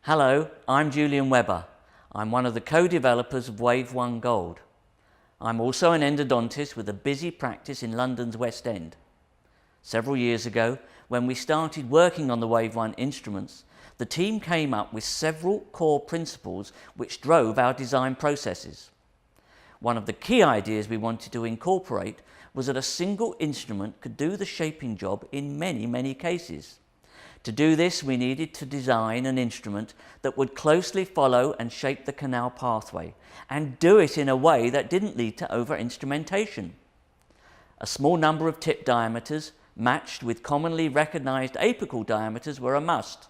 Hello, I'm Julian Webber. I'm one of the co-developers of WaveOne Gold. I'm also an endodontist with a busy practice in London's West End. Several years ago, when we started working on the WaveOne instruments, the team came up with several core principles which drove our design processes. One of the key ideas we wanted to incorporate was that a single instrument could do the shaping job in many cases. To do this, we needed to design an instrument that would closely follow and shape the canal pathway, and do it in a way that didn't lead to over-instrumentation. A small number of tip diameters matched with commonly recognized apical diameters were a must.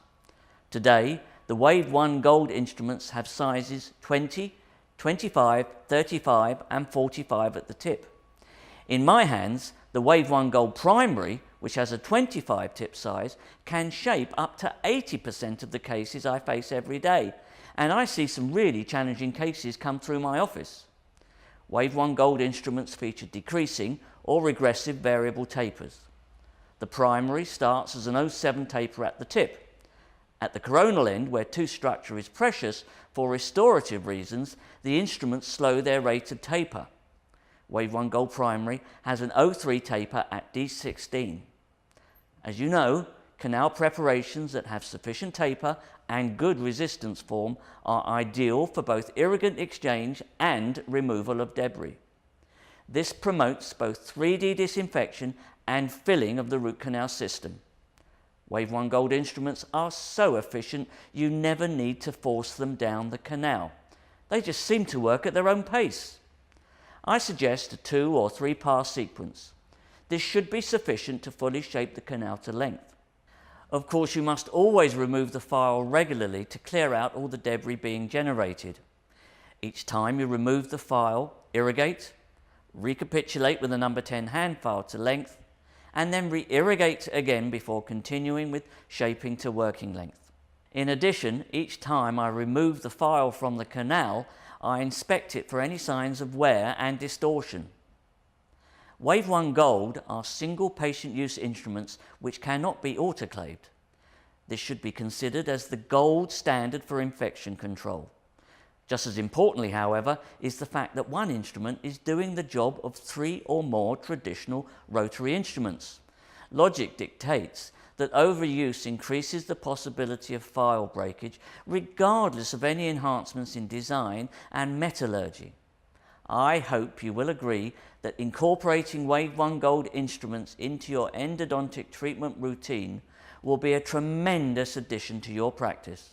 Today, the WaveOne Gold instruments have sizes 20, 25, 35 and 45 at the tip. In my hands, the WaveOne Gold Primary, which has a 25 tip size, can shape up to 80% of the cases I face every day, and I see some really challenging cases come through my office. WaveOne Gold instruments feature decreasing or regressive variable tapers. The Primary starts as an 07 taper at the tip. At the coronal end, where tooth structure is precious, for restorative reasons, the instruments slow their rate of taper. WaveOne Gold Primary has an 03 taper at D16. As you know, canal preparations that have sufficient taper and good resistance form are ideal for both irrigant exchange and removal of debris. This promotes both 3D disinfection and filling of the root canal system. WaveOne Gold instruments are so efficient you never need to force them down the canal. They just seem to work at their own pace. I suggest a 2 or 3 pass sequence. This should be sufficient to fully shape the canal to length. Of course, you must always remove the file regularly to clear out all the debris being generated. Each time you remove the file, irrigate, recapitulate with a number 10 hand file to length, and then re-irrigate again before continuing with shaping to working length. In addition, each time I remove the file from the canal, I inspect it for any signs of wear and distortion. WaveOne Gold are single patient use instruments which cannot be autoclaved. This should be considered as the gold standard for infection control. Just as importantly, however, is the fact that one instrument is doing the job of 3 or more traditional rotary instruments. Logic dictates that overuse increases the possibility of file breakage regardless of any enhancements in design and metallurgy. I hope you will agree that incorporating WaveOne Gold instruments into your endodontic treatment routine will be a tremendous addition to your practice.